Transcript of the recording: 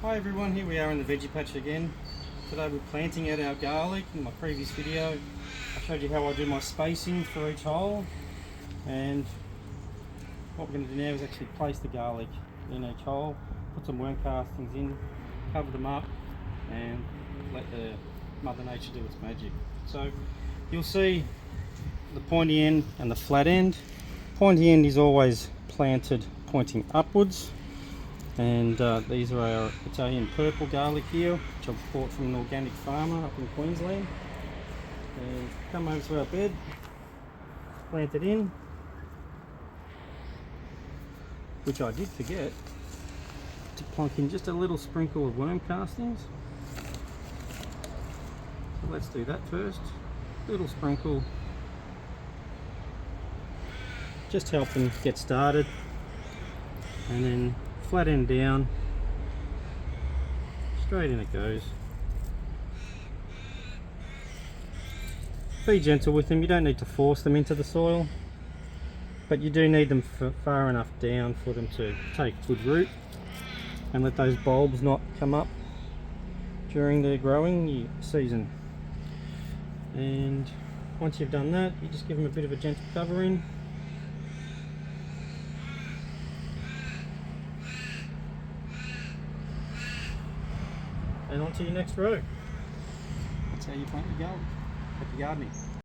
Hi everyone, here we are in the veggie patch again. Today we're planting out our garlic. In my previous video I showed you how I do my spacing for each hole, and what we're going to do now is actually place the garlic in each hole, put some worm castings in, cover them up and let the Mother Nature do its magic. So you'll see the pointy end and the flat end. Pointy end is always planted pointing upwards. And these are our Italian purple garlic here, which I've bought from an organic farmer up in Queensland. And come over to our bed, plant it in, which I did forget to plonk in just a little sprinkle of worm castings. So let's do that first. Little sprinkle, just helping get started, and then flat end down, straight in it goes. Be gentle with them, you don't need to force them into the soil, but you do need them far enough down for them to take good root and let those bulbs not come up during the growing season. And once you've done that, you just give them a bit of a gentle covering. And on to your next row. That's how you plant your garlic. Happy gardening.